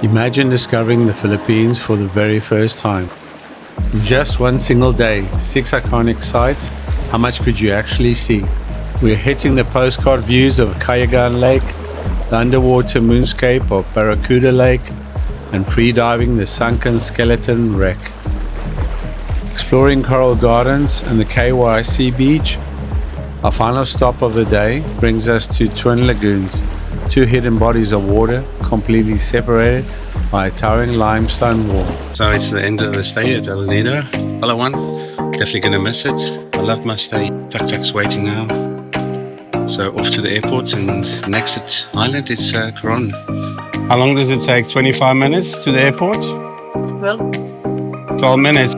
Imagine discovering the Philippines for the very first time. In just one single day, 6 iconic sites, how much could you actually see? We're hitting the postcard views of Kayangan Lake, the underwater moonscape of Barracuda Lake, and free diving the Sunken skeleton wreck. Exploring coral gardens and the CYC Beach, our final stop of the day brings us to Twin Lagoons, 2 hidden bodies of water completely separated by a towering limestone wall. So it's the end of the stay at Nido, Palawan. Definitely gonna miss it. I love my stay. Tuk-tuk's waiting now. So off to the airport, and next island is Coron. How long does it take? 25 minutes to the airport? 12 minutes.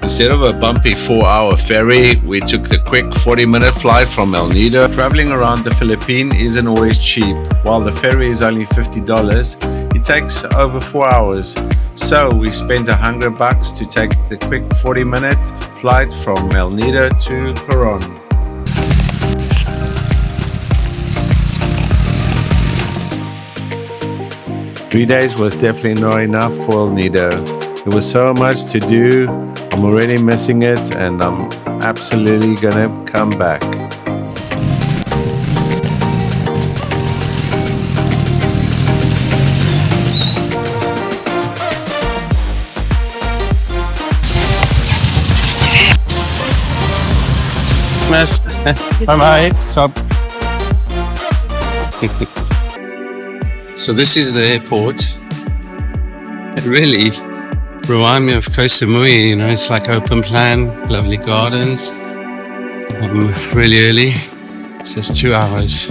Instead of a bumpy 4-hour ferry, we took the quick 40-minute flight from Nido. Traveling around the Philippines isn't always cheap. While the ferry is only $50, it takes over 4 hours. So we spent $100 to take the quick 40-minute flight from Nido to Coron. Three days was definitely not enough for Nido. There was so much to do. I'm already missing it, and I'm absolutely gonna come back. Miss, bye-bye. Top. So this is the airport. It really remind me of Koh Samui, you know, it's like open plan, lovely gardens. Really early, it says 2 hours.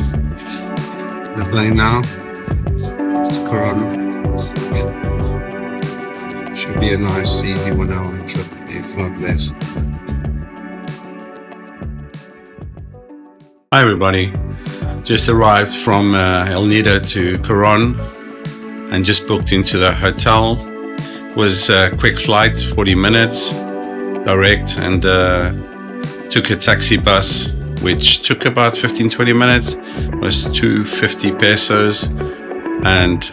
We're flying now to Coron. Should be a nice, easy 1 hour trip, if not less. Hi everybody, just arrived from Nido to Coron and just booked into the hotel. Was a quick flight, 40 minutes direct, and took a taxi bus which took about 15-20 minutes. It was 250 pesos, and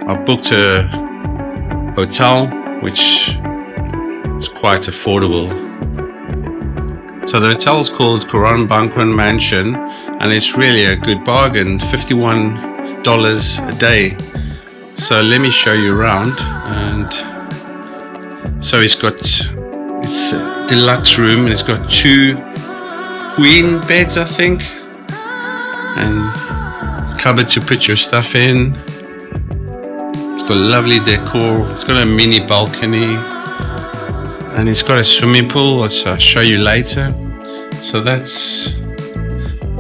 I booked a hotel which was quite affordable. So the hotel is called Coron Bancuang Mansion, and it's really a good bargain, $51 a day. So let me show you around. And so it's a deluxe room, and it's got 2 queen beds, I think, and cupboard to put your stuff in. It's got lovely decor. It's got a mini balcony, and it's got a swimming pool, which I'll show you later. So that's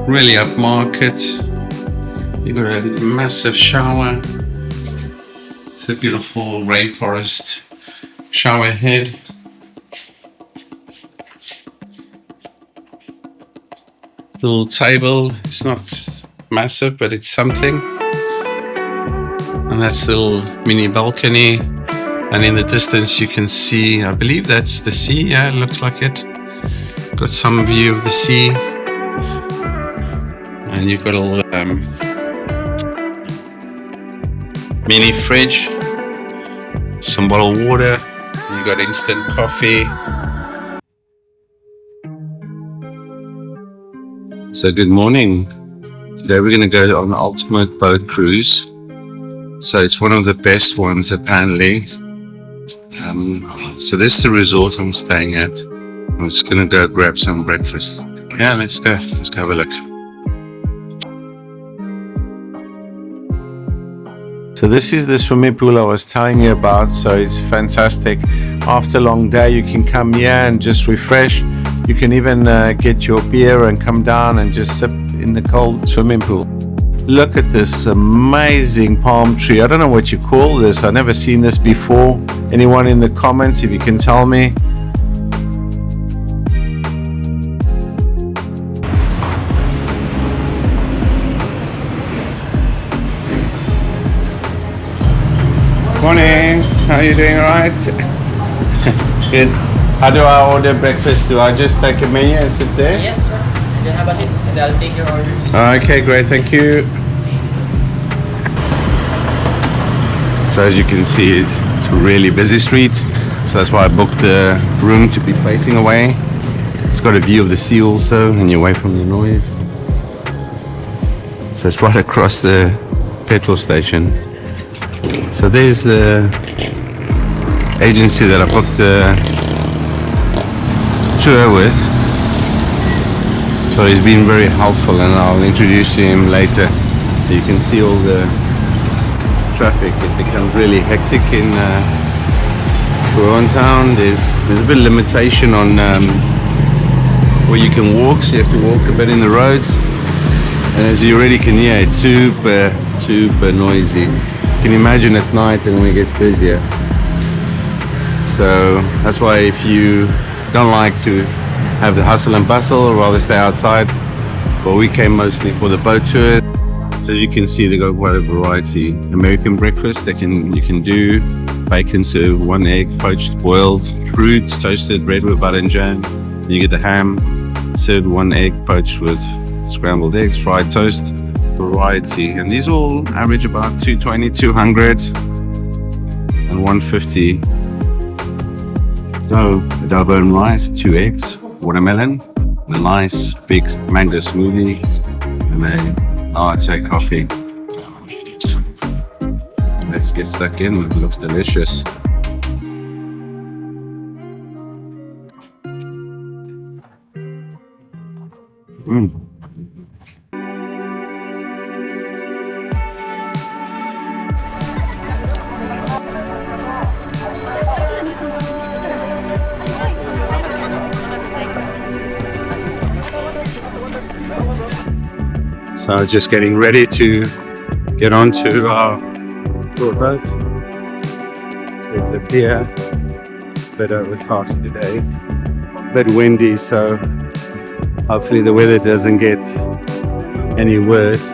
really upmarket. You've got a massive shower. It's a beautiful rainforest shower head. Little table. It's not massive, but it's something. And that's the little mini balcony. And in the distance you can see, I believe that's the sea. Yeah, it looks like it. Got some view of the sea. And you've got a little mini fridge, some bottled water. You got instant coffee. So good morning. Today we're going to go on the ultimate boat cruise. So it's one of the best ones apparently. So this is the resort I'm staying at. I'm just going to go grab some breakfast. Yeah, let's go. Let's go have a look. So this is the swimming pool I was telling you about. So it's fantastic. After a long day, you can come here and just refresh. You can even get your beer and come down and just sip in the cold swimming pool. Look at this amazing palm tree. I don't know what you call this. I've never seen this before. Anyone in the comments, if you can tell me. Morning. How are you doing? All right? Good. How do I order breakfast? Do I just take a menu and sit there? Yes, sir. And then have a seat, and I'll take your order. Okay, great, thank you. So as you can see, it's a really busy street. So that's why I booked the room to be facing away. It's got a view of the sea also, and you're away from the noise. So it's right across the petrol station. So there's the agency that I booked the tour with. So he's been very helpful, and I'll introduce him later. You can see all the traffic. It becomes really hectic in Coron town. There's a bit of limitation on where you can walk, so you have to walk a bit in the roads. And as you already can hear, it's super noisy. You can imagine at night and when it gets busier. So that's why if you don't like to have the hustle and bustle, rather stay outside. But we came mostly for the boat tour. So you can see they got quite a variety. American breakfast you can do. Bacon served, 1 egg, poached, boiled, fruits, toasted, bread with butter and jam. Then you get the ham, served 1 egg, poached with scrambled eggs, fried toast, variety. And these all average about 220, 200 and 150. So adobo and rice, 2 eggs, watermelon, a nice big mango smoothie, and a latte coffee. Let's get stuck in. It looks delicious. So just getting ready to get onto our tour boat with the pier. Bit overcast today, bit windy, so hopefully the weather doesn't get any worse.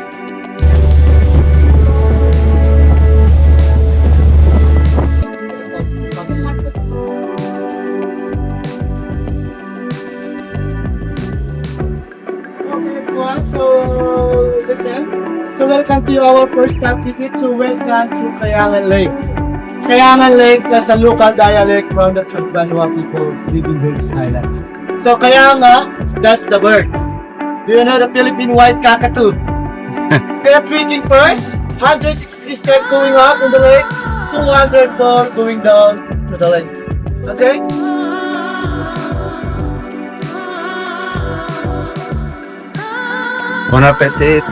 So welcome to our first time visit. So welcome to Kayangan Lake. Kayangan Lake is a local dialect from the Bancuang people living in these islands. So Kayanga, that's the bird. Do you know the Philippine white cockatoo? We are treating first, 160 steps going up in the lake, 204 going down to the lake. Okay? Bon appetit!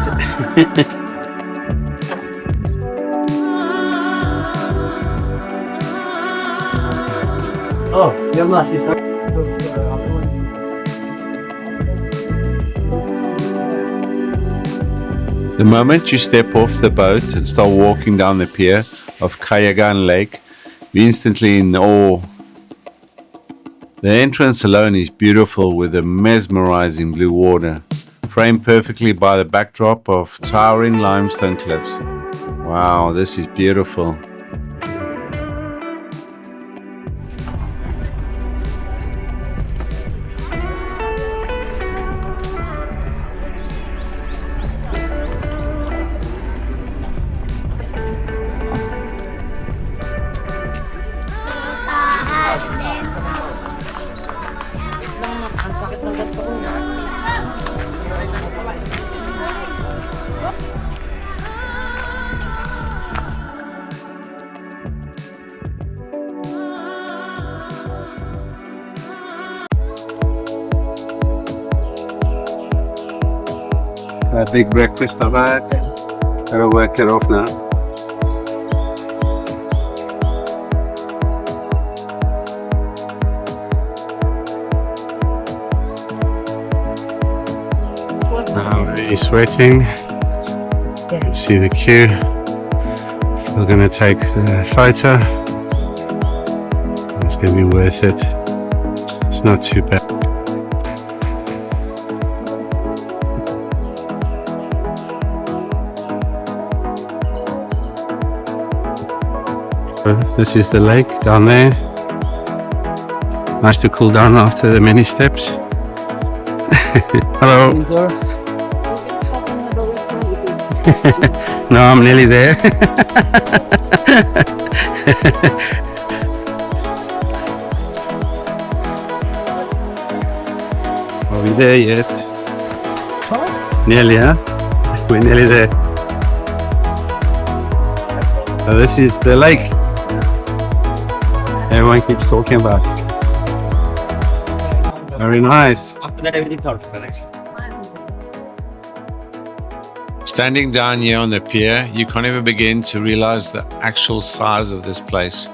Oh, your mask is not. The moment you step off the boat and start walking down the pier of Kayangan Lake, you're instantly in awe. The entrance alone is beautiful with the mesmerizing blue water, framed perfectly by the backdrop of towering limestone cliffs. Wow, this is beautiful. A big breakfast I've had. Gotta work it off now. Now he's waiting. You can see the queue. We're gonna take the photo. It's gonna be worth it. It's not too bad. This is the lake down there. Nice to cool down after the many steps. Hello. No, I'm nearly there. Are we there yet? Nearly, huh? We're nearly there. So this is the lake everyone keeps talking about. Very nice. After that, everything's out. Standing down here on the pier, you can't even begin to realize the actual size of this place.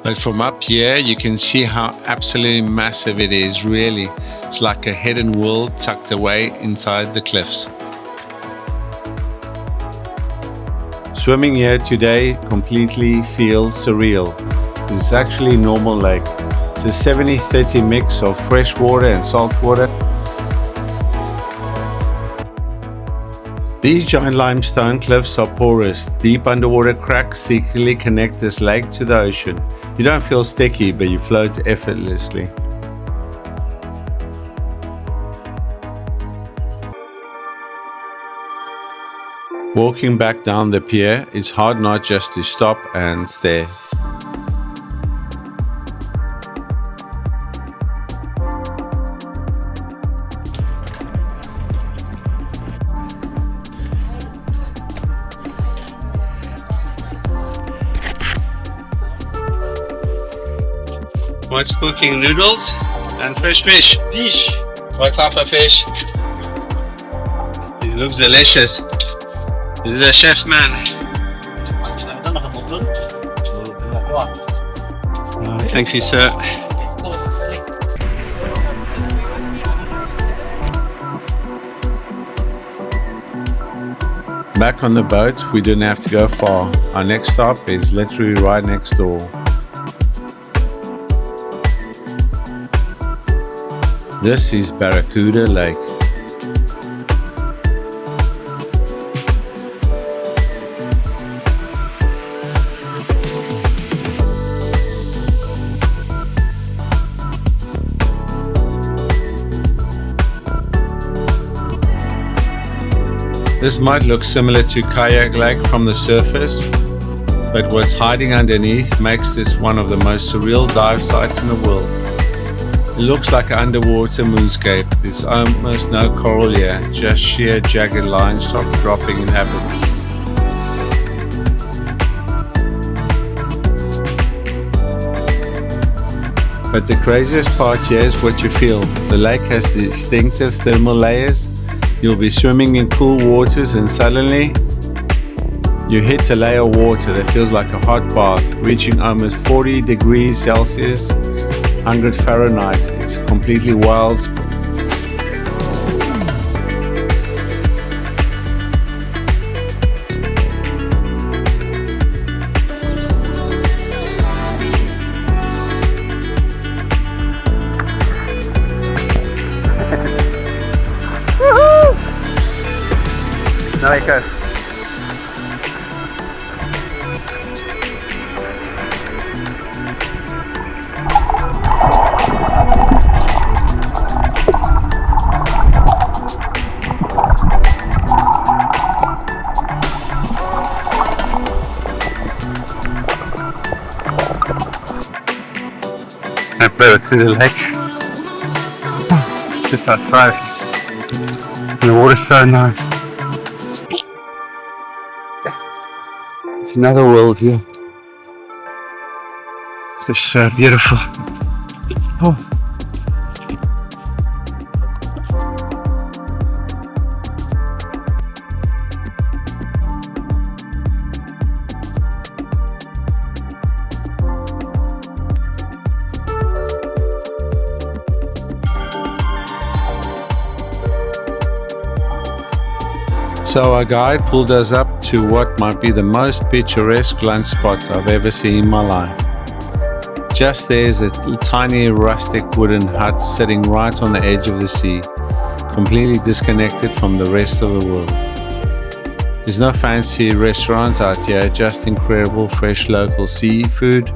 But from up here, you can see how absolutely massive it is, really. It's like a hidden world tucked away inside the cliffs. Swimming here today completely feels surreal. It's actually a normal lake. It's a 70-30 mix of fresh water and salt water. These giant limestone cliffs are porous. Deep underwater cracks secretly connect this lake to the ocean. You don't feel sticky, but you float effortlessly. Walking back down the pier, it's hard not just to stop and stare. What's cooking? Noodles and fresh fish. Fish. What type of fish? It looks delicious. This is the chef man. Oh, thank you, sir. Back on the boat, we didn't have to go far. Our next stop is literally right next door. This is Barracuda Lake. This might look similar to Kayangan from the surface, but what's hiding underneath makes this one of the most surreal dive sites in the world. It looks like an underwater moonscape. There's almost no coral here, just sheer jagged lines dropping in habitat. But the craziest part here is what you feel. The lake has distinctive thermal layers. You'll be swimming in cool waters and suddenly you hit a layer of water that feels like a hot bath, reaching almost 40 degrees Celsius, 100 Fahrenheit. It's completely wild. Now it goes. I play through the lake. Just outside. And the water's so nice. It's another world here. It's so beautiful. Oh. So our guide pulled us up to what might be the most picturesque lunch spot I've ever seen in my life. Just there is a tiny rustic wooden hut sitting right on the edge of the sea, completely disconnected from the rest of the world. There's no fancy restaurant out here, just incredible fresh local seafood,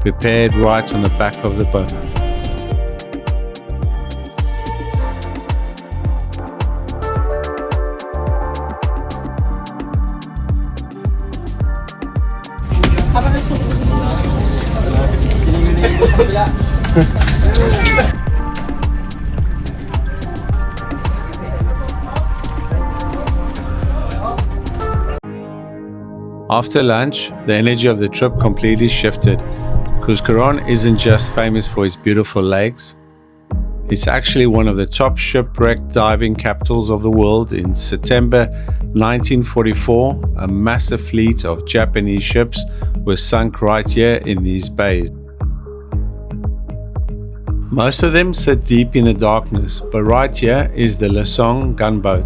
prepared right on the back of the boat. After lunch, the energy of the trip completely shifted, because Coron isn't just famous for its beautiful lakes. It's actually one of the top shipwreck diving capitals of the world. In September 1944, a massive fleet of Japanese ships was sunk right here in these bays. Most of them sit deep in the darkness, but right here is the Lusong gunboat.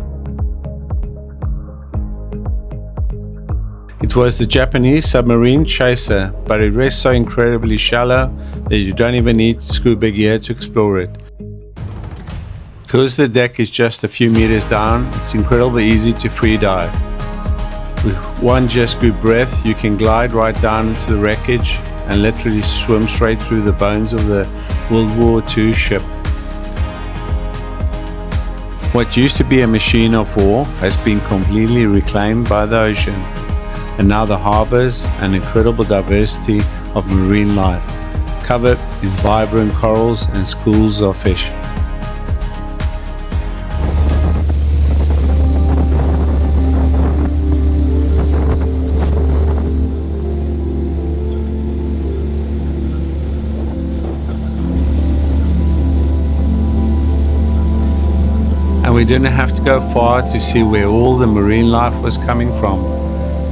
It was the Japanese submarine chaser, but it rests so incredibly shallow that you don't even need scuba gear to explore it. Because the deck is just a few meters down, it's incredibly easy to free dive. With one just good breath, you can glide right down into the wreckage and literally swim straight through the bones of the World War II ship. What used to be a machine of war has been completely reclaimed by the ocean, and now the harbors an incredible diversity of marine life, covered in vibrant corals and schools of fish. And we didn't have to go far to see where all the marine life was coming from.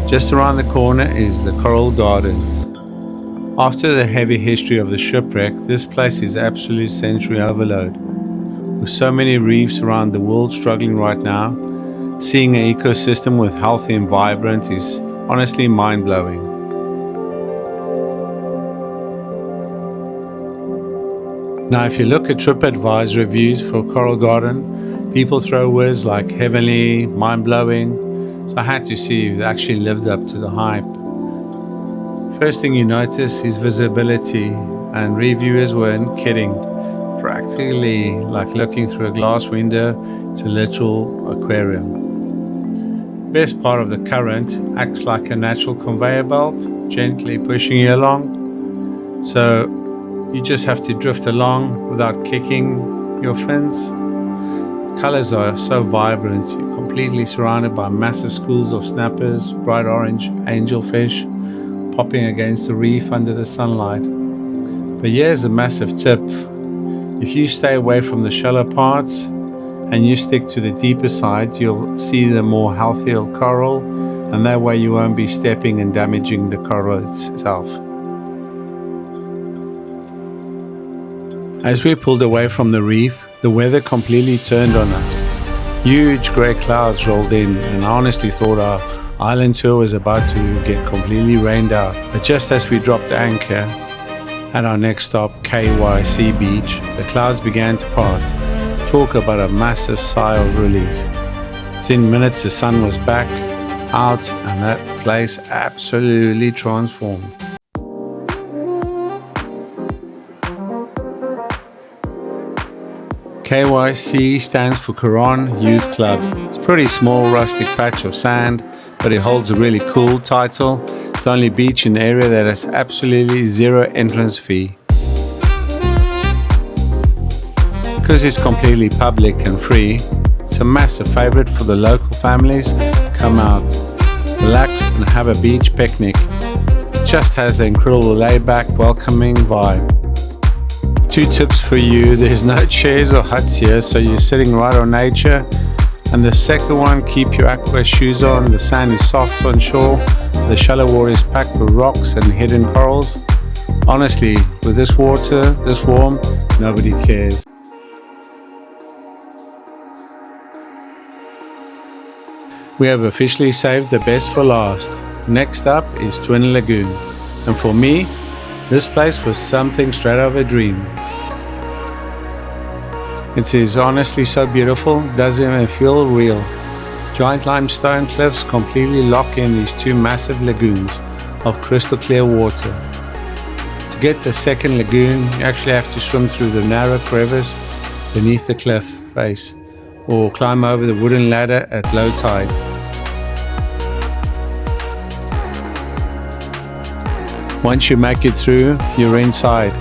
Just around the corner is the Coral Gardens. After the heavy history of the shipwreck, this place is absolute sensory overload. With so many reefs around the world struggling right now, seeing an ecosystem with healthy and vibrant is honestly mind-blowing. Now, if you look at TripAdvisor reviews for Coral Garden, people throw words like heavenly, mind-blowing, so I had to see if it actually lived up to the hype. First thing you notice is visibility, and reviewers weren't kidding. Practically like looking through a glass window to a literal aquarium. Best part of the current acts like a natural conveyor belt, gently pushing you along. So you just have to drift along without kicking your fins. Colors are so vibrant, you're completely surrounded by massive schools of snappers, bright orange angelfish popping against the reef under the sunlight. But here's a massive tip. If you stay away from the shallow parts and you stick to the deeper side, you'll see the more healthier coral, and that way you won't be stepping and damaging the coral itself. As we pulled away from the reef, the weather completely turned on us. Huge grey clouds rolled in, and I honestly thought our island tour was about to get completely rained out. But just as we dropped anchor at our next stop, CYC Beach, the clouds began to part. Talk about a massive sigh of relief. Within minutes the sun was back out, and that place absolutely transformed. KYC stands for Coron Youth Club. It's a pretty small rustic patch of sand, but it holds a really cool title. It's the only beach in the area that has absolutely zero entrance fee. Because it's completely public and free, it's a massive favorite for the local families. Come out, relax and have a beach picnic. It just has an incredible laid-back, welcoming vibe. 2 tips for you: there's no chairs or huts here, so you're sitting right on nature. And the second one, keep your aqua shoes on. The sand is soft on shore. The shallow water is packed with rocks and hidden corals. Honestly, with this water this warm, nobody cares. We have officially saved the best for last. Next up is Twin Lagoon. And for me, this place was something straight out of a dream. It is honestly so beautiful, doesn't even feel real. Giant limestone cliffs completely lock in these 2 massive lagoons of crystal clear water. To get the second lagoon, you actually have to swim through the narrow crevice beneath the cliff face, or climb over the wooden ladder at low tide. Once you make it through, you're inside.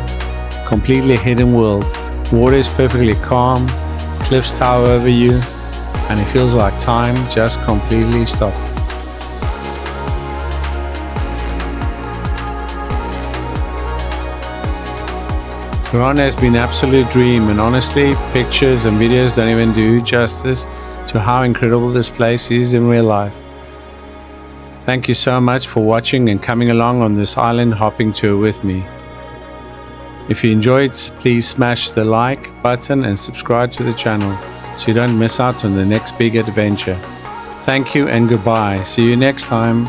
Completely hidden world. Water is perfectly calm, cliffs tower over you, and it feels like time just completely stopped. Coron has been an absolute dream, and honestly, pictures and videos don't even do justice to how incredible this place is in real life. Thank you so much for watching and coming along on this island hopping tour with me. If you enjoyed, please smash the like button and subscribe to the channel so you don't miss out on the next big adventure. Thank you and goodbye. See you next time.